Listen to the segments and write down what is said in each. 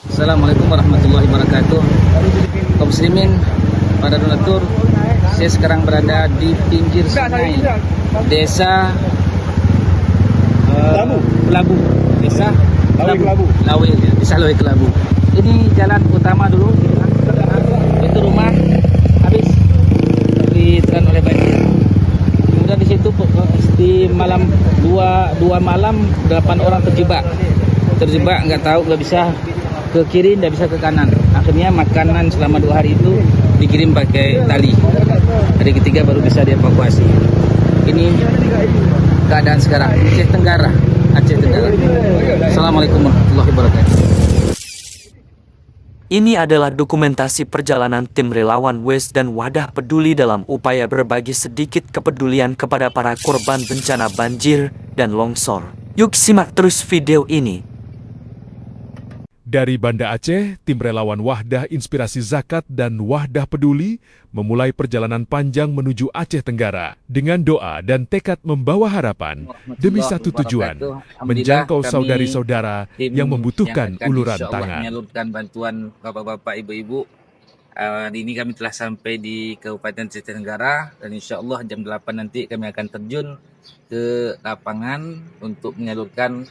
Assalamualaikum warahmatullahi wabarakatuh. Kaum muslimin, para donatur, saya sekarang berada di pinggir sungai desa Kelabu, desa Lawe, desa Lawe Kelabu. Ini jalan utama dulu, itu rumah habis ditelan oleh banjir. Kemudian di situ di malam dua malam 8 orang terjebak, nggak tahu, nggak bisa ke kiri, nggak bisa ke kanan. Akhirnya makanan selama 2 hari itu dikirim pakai tali. Hari ketiga baru bisa dievakuasi. Ini keadaan sekarang Aceh Tenggara. Assalamualaikum warahmatullahi wabarakatuh. Ini adalah dokumentasi perjalanan tim relawan WES dan Wadah Peduli dalam upaya berbagi sedikit kepedulian kepada para korban bencana banjir dan longsor. Yuk simak terus video ini. Dari Banda Aceh, tim relawan Wahdah Inspirasi Zakat dan Wahdah Peduli memulai perjalanan panjang menuju Aceh Tenggara dengan doa dan tekad membawa harapan demi satu tujuan, menjangkau saudari-saudara yang membutuhkan uluran tangan. Menyalurkan bantuan bapak-bapak, ibu-ibu. Hari ini kami telah sampai di Kabupaten Aceh Tenggara dan insya Allah jam 8 nanti kami akan terjun ke lapangan untuk menyalurkan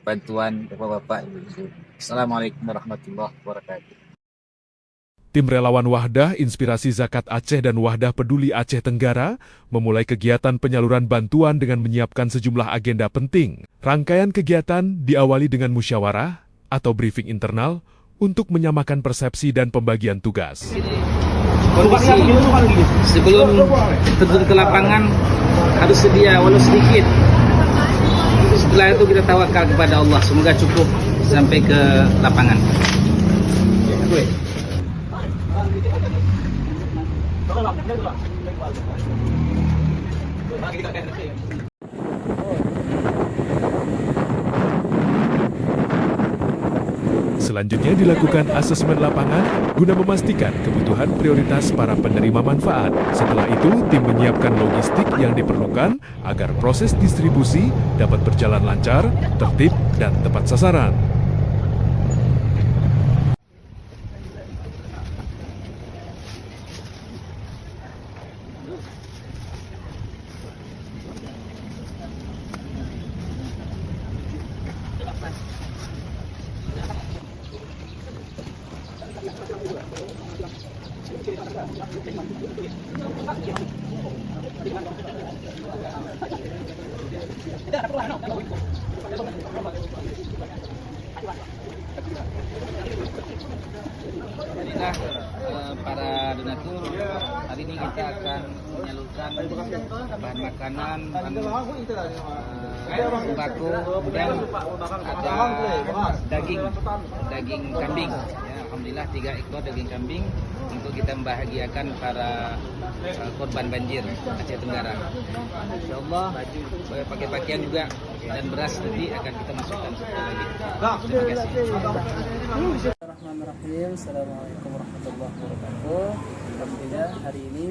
bantuan bapak-bapak, ibu-ibu. Assalamualaikum warahmatullahi wabarakatuh. Tim relawan Wahdah Inspirasi Zakat Aceh dan Wahdah Peduli Aceh Tenggara memulai kegiatan penyaluran bantuan dengan menyiapkan sejumlah agenda penting. Rangkaian kegiatan diawali dengan musyawarah atau briefing internal untuk menyamakan persepsi dan pembagian tugas. Kondisi sebelum terjun ke lapangan harus sedia walau sedikit. Setelah itu kita tawakal kepada Allah, semoga cukup sampai ke lapangan. Selanjutnya dilakukan asesmen lapangan guna memastikan kebutuhan prioritas para penerima manfaat. Setelah itu, tim menyiapkan logistik yang diperlukan agar proses distribusi dapat berjalan lancar, tertib, dan tepat sasaran. Inilah para donatur, hari ini kita akan menyalurkan bahan makanan, sembako, dan ada daging kambing. Ya, alhamdulillah 3 ekor daging kambing untuk kita membahagiakan para korban banjir Aceh Tenggara. Insyaallah pakai pakaian juga dan beras nanti akan kita masukkan lagi. Terima kasih. Bismillahirrahmanirrahim. Assalamualaikum warahmatullahi wabarakatuh. Alhamdulillah hari ini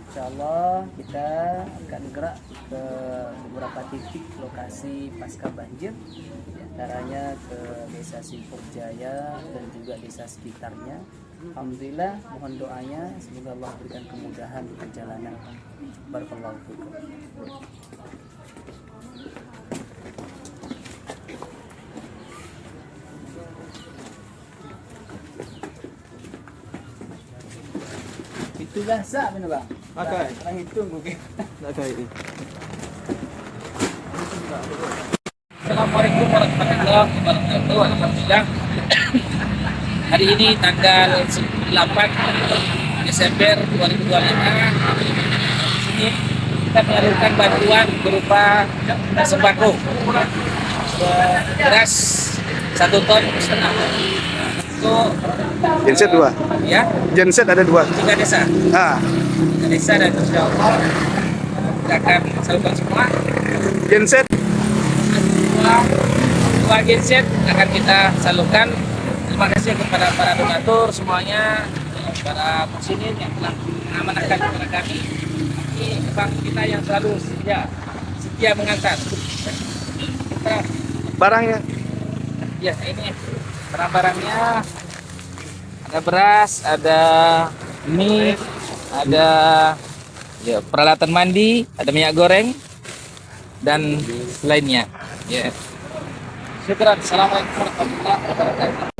insyaallah kita akan gerak ke beberapa titik lokasi pasca banjir, antaranya ke desa Simpur Jaya dan juga desa sekitarnya. Alhamdulillah, mohon doanya semoga Allah berikan kemudahan di perjalanan. Barakallahu fikum. Itu bahasa mana bang? Pakai. Orang hitung mungkin. Assalamualaikum warahmatullahi wabarakatuh. Alhamdulillah. Hari ini tanggal 8 Desember 2025. Di sini kita menyalurkan bantuan berupa sembako. Beras 1,5 ton. Untuk Genset 2. ya, Genset ada 2. 3 desa. Ah, 3 desa dan insyaallah kita akan salurkan semua. genset Dua genset akan kita salurkan. Terima kasih kepada para donatur semuanya, para muslimin yang telah mengamanahkan kepada kami. Ini bank kita yang selalu setia mengantar. Kita, barangnya. ya ini barang-barangnya Ada beras, ada mie, ada ya, peralatan mandi, ada minyak goreng dan lainnya. Ya. Syukran. Assalamualaikum warahmatullahi wabarakatuh.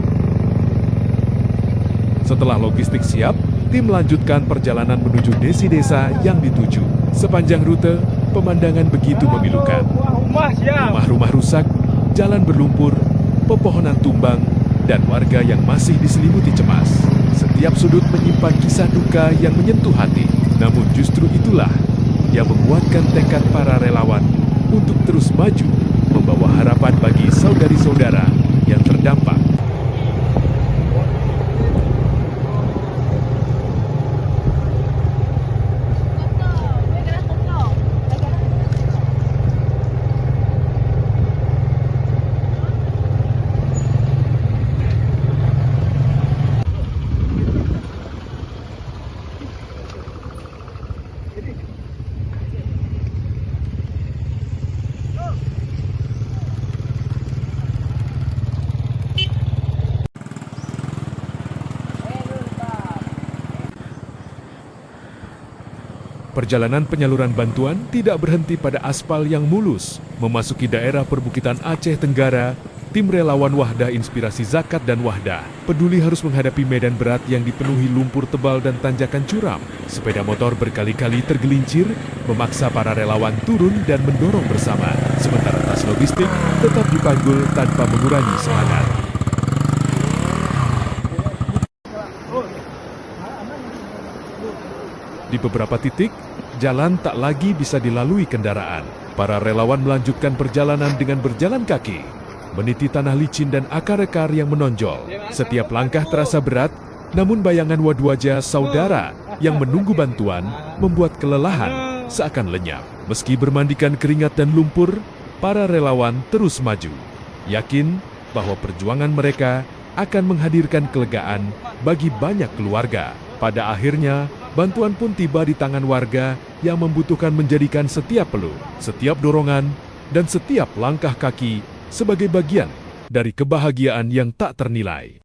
Setelah logistik siap, tim melanjutkan perjalanan menuju desa yang dituju. Sepanjang rute, pemandangan begitu memilukan. Rumah-rumah rusak, jalan berlumpur, pepohonan tumbang, dan warga yang masih diselimuti cemas. Setiap sudut menyimpan kisah duka yang menyentuh hati. Namun justru itulah yang menguatkan tekad para relawan untuk terus maju, membawa harapan bagi saudari-saudara yang terdampak. Perjalanan penyaluran bantuan tidak berhenti pada aspal yang mulus. Memasuki daerah perbukitan Aceh Tenggara, tim relawan Wahdah Inspirasi Zakat dan Wahdah peduli harus menghadapi medan berat yang dipenuhi lumpur tebal dan tanjakan curam. Sepeda motor berkali-kali tergelincir, memaksa para relawan turun dan mendorong bersama. Sementara tas logistik tetap dipanggul tanpa mengurangi semangat. Di beberapa titik, jalan tak lagi bisa dilalui kendaraan. Para relawan melanjutkan perjalanan dengan berjalan kaki, meniti tanah licin dan akar-akar yang menonjol. Setiap langkah terasa berat, namun bayangan wajah saudara yang menunggu bantuan membuat kelelahan seakan lenyap. Meski bermandikan keringat dan lumpur, para relawan terus maju, yakin bahwa perjuangan mereka akan menghadirkan kelegaan bagi banyak keluarga. Pada akhirnya, bantuan pun tiba di tangan warga yang membutuhkan menjadikan setiap peluh, setiap dorongan, dan setiap langkah kaki sebagai bagian dari kebahagiaan yang tak ternilai.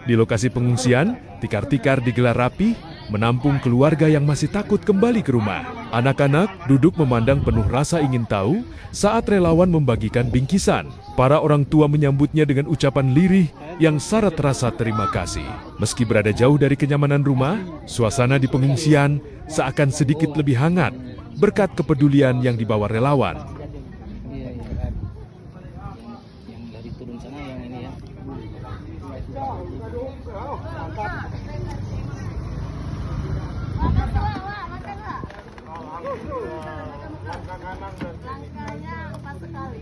Di lokasi pengungsian, tikar-tikar digelar rapi, menampung keluarga yang masih takut kembali ke rumah. Anak-anak duduk memandang penuh rasa ingin tahu saat relawan membagikan bingkisan. Para orang tua menyambutnya dengan ucapan lirih yang syarat rasa terima kasih. Meski berada jauh dari kenyamanan rumah, suasana di pengungsian seakan sedikit lebih hangat berkat kepedulian yang dibawa relawan. Yang dari turun sana yang ini ya. Langkahnya pas sekali.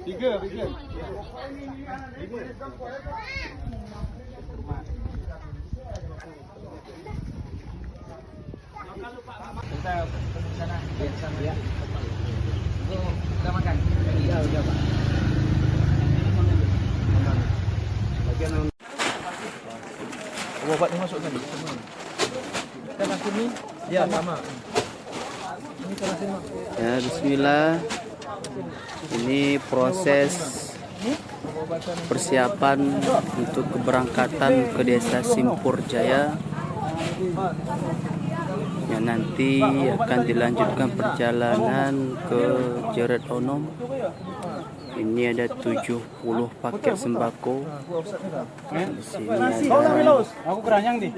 Tiga. Kita ke sana, di sana ya. Udah makan? Iya, udah Pak. Obatnya masuk tadi. Kita kasih mie? Ya, sama. Ini kita kasih mie. Ya, bismillah. Ini proses persiapan untuk keberangkatan ke desa Simpur Jaya yang nanti akan dilanjutkan perjalanan ke Jerat Onom. Ini ada 70 paket sembako. Di sini ada Aku keranyang nih.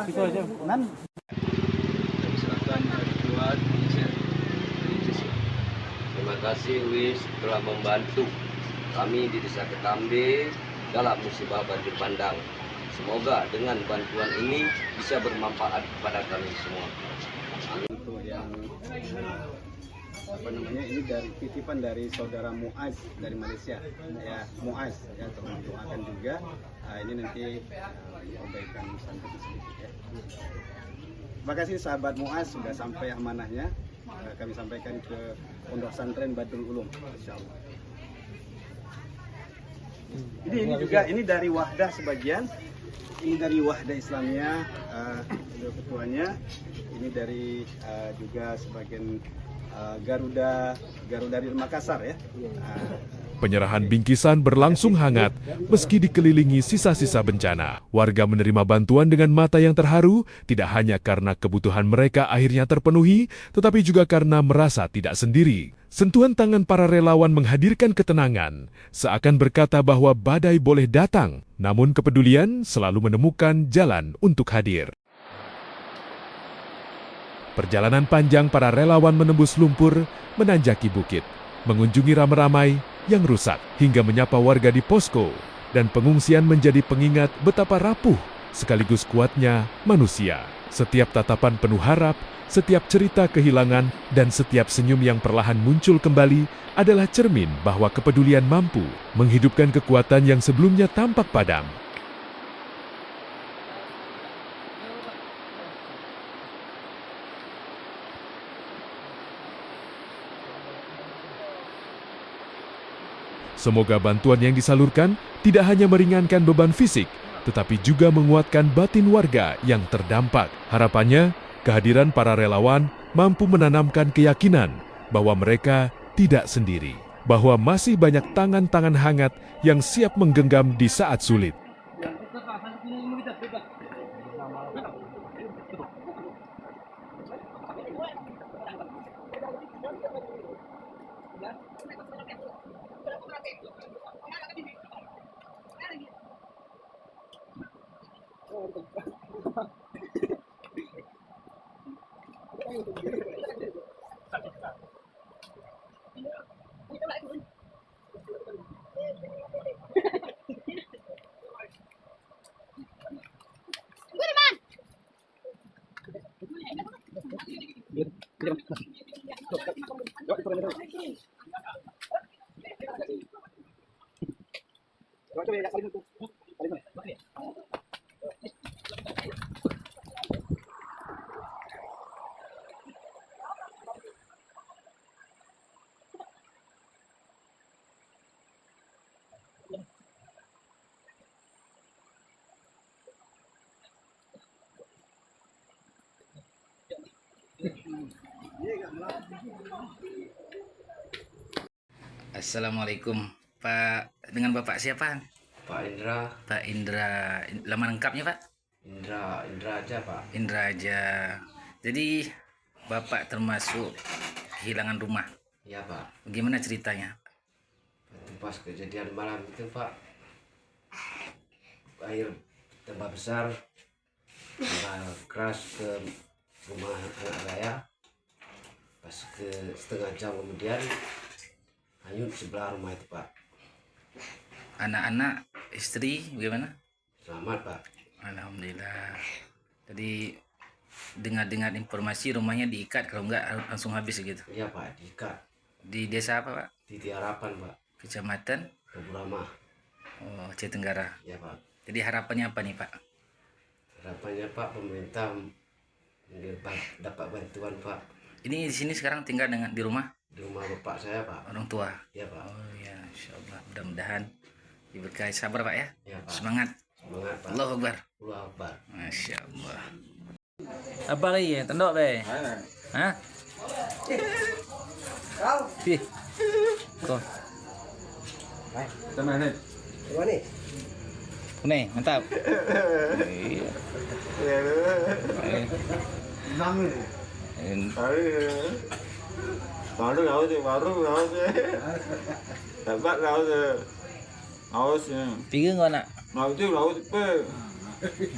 Itu aja. Terima kasih WIS telah membantu kami di Desa Ketambe dalam musibah banjir bandang. Semoga dengan bantuan ini bisa bermanfaat kepada kami semua. Amin. Untuk yang apa namanya, ini dari titipan dari saudara Muaz dari Malaysia ya, Muaz ya, tolong doakan juga. Ini nanti perbaikan santet sedikit ya. Terima kasih sahabat Muaz sudah sampai amanahnya. Kami sampaikan ke Pondok Pesantren Badrul Ulum, insyaallah. Ini juga ini dari Wahdah sebagian. Ini dari Wahdah Islamiyah, ketuanya. Ini dari juga sebagian Garuda dari Makassar ya. Penyerahan bingkisan berlangsung hangat meski dikelilingi sisa-sisa bencana. Warga menerima bantuan dengan mata yang terharu, tidak hanya karena kebutuhan mereka akhirnya terpenuhi, tetapi juga karena merasa tidak sendiri. Sentuhan tangan para relawan menghadirkan ketenangan, seakan berkata bahwa badai boleh datang, namun kepedulian selalu menemukan jalan untuk hadir. Perjalanan panjang para relawan menembus lumpur, menanjaki bukit, mengunjungi ramai-ramai yang rusak, hingga menyapa warga di posko, dan pengungsian menjadi pengingat betapa rapuh sekaligus kuatnya manusia. Setiap tatapan penuh harap, setiap cerita kehilangan, dan setiap senyum yang perlahan muncul kembali adalah cermin bahwa kepedulian mampu menghidupkan kekuatan yang sebelumnya tampak padam. Semoga bantuan yang disalurkan tidak hanya meringankan beban fisik, tetapi juga menguatkan batin warga yang terdampak. Harapannya, kehadiran para relawan mampu menanamkan keyakinan bahwa mereka tidak sendiri, bahwa masih banyak tangan-tangan hangat yang siap menggenggam di saat sulit. Assalamualaikum Pak, dengan Bapak siapa? Pak Indra. Pak Indra, nama lengkapnya Pak? Indra aja Pak. Indra aja. Jadi Bapak termasuk kehilangan rumah. Iya Pak. Bagaimana ceritanya? Pas kejadian malam itu Pak, air tambah besar, tambah keras ke rumah anak saya. Pas ke setengah jam kemudian hanyut sebelah rumah itu Pak. Anak-anak, istri, bagaimana? Selamat Pak. Alhamdulillah. Jadi dengar-dengar informasi rumahnya diikat, kalau enggak langsung habis gitu. Iya Pak, diikat. Di desa apa Pak? Di Tiarapan Pak. Kecamatan? Keburama. Oh, Aceh Tenggara. Iya Pak. Jadi harapannya apa nih Pak? Harapannya Pak, pemerintah dapat bantuan Pak. Ini di sini sekarang tinggal di rumah? Di rumah bapak saya Pak. Orang tua? Iya Pak. Oh ya, insyaallah. Mudah-mudahan diberkahi, sabar Pak ya. Iya Pak. Semangat. Semangat Pak. Allahu Akbar. Allahu Akbar. Masya Allah. Apa lagi ya? Tendok be? Hah? Ih. Kok? Mana? Nih, mantap. Iya. Baru dapat ausnya. Tiga nggak nak? Mau itu laut pe.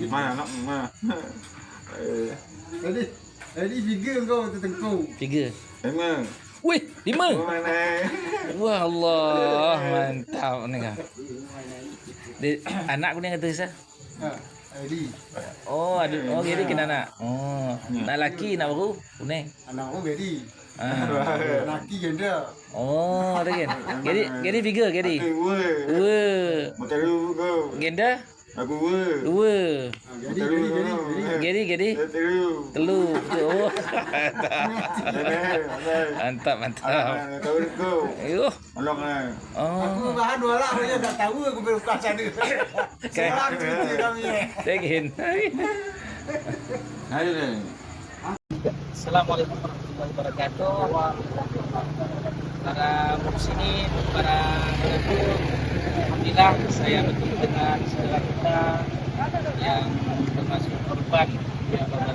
Mana nak mana? Jadi tiga kau tertengkau. Tiga. Emang. Wih, 5. Mana? Wah Allah, mantap nih kan. Anak aku ni kata saya. Edi. Oh, ada. Oh, jadi kena anak. Oh, nak laki nak baru. Kuning. Anak aku Bedi. Laki ganda. Oh, ada kan. Gedi bigger gedi. Dua. Macam lu kau. Genda Aku gue. dua. Gedi. Gedi Terus. telu. Oh. Mantap. Tahu kau. Ayo. Alok ni. Oh. bahan wala aku tak tahu aku berbuka sana. Kayak kami. tegin. Ayo deh. Assalamualaikum warahmatullahi wabarakatuh. Para muslimin, para penonton, alhamdulillah saya bertemu dengan saudara kita yang termasuk korban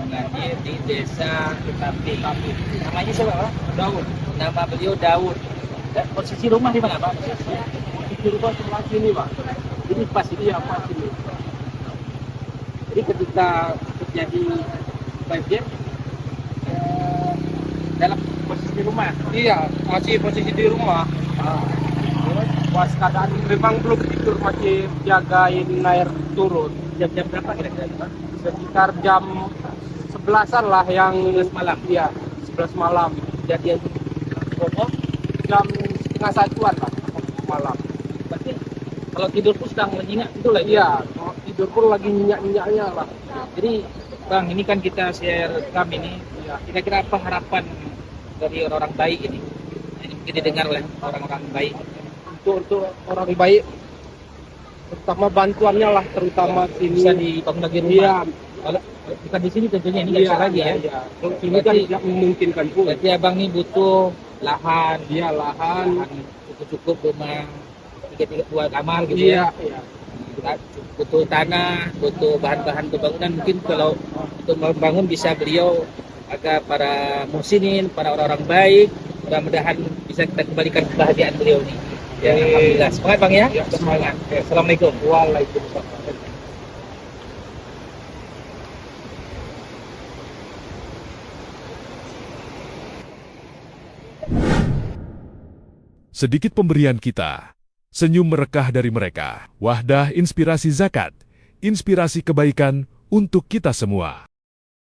banjir di desa Ketapi. Namanya siapa? Daud. Nama beliau Daud. Dan posisi rumah di mana, Pak? Posisi rumah sebelah sini, Pak. Ini pas ini ya, pas ini. Jadi ketika terjadi banjir dalam posisi di rumah. Iya, masih posisi di rumah. Pas keadaan memang belum tidur, masih jagain air turun. Jam-jam berapa kira-kira, Pak? Sekitar jam 11-an lah yang 11 malam. Iya, 11 malam. Kejadian bodoh. Jam setengah satuan lah malam. Berarti kalau tidur pun sedang menyenyak itu lah. Iya, kalau tidur pun lagi nyenyak-nyenyaknya lah. Jadi Bang, ini kan kita share rekam ini. Kira-kira apa harapan dari orang-orang baik ini? Ini mungkin didengar oleh orang-orang baik. Untuk orang baik, terutama bantuannya lah, terutama Bisa sini. dibangun lagi rumah. Iya, Kalau bukan di sini tentunya ini nggak bisa lagi ya. Iya. Kalau sini kan tidak memungkinkan pun. Berarti abang ini butuh lahan, Dia lahan. cukup rumah 3 kamar gitu Iya, ya. iya. Butuh tanah, butuh bahan-bahan pembangunan. Mungkin kalau untuk membangun bisa beliau agar para muslimin, para orang-orang baik, mudah-mudahan bisa kita kembalikan kebahagiaan beliau ini. Ya, alhamdulillah. Semangat Bang ya. Semangat. Oke, Assalamualaikum. Waalaikumsalam. Sedikit pemberian kita. Senyum merekah dari mereka. Wahdah Inspirasi Zakat. Inspirasi kebaikan untuk kita semua.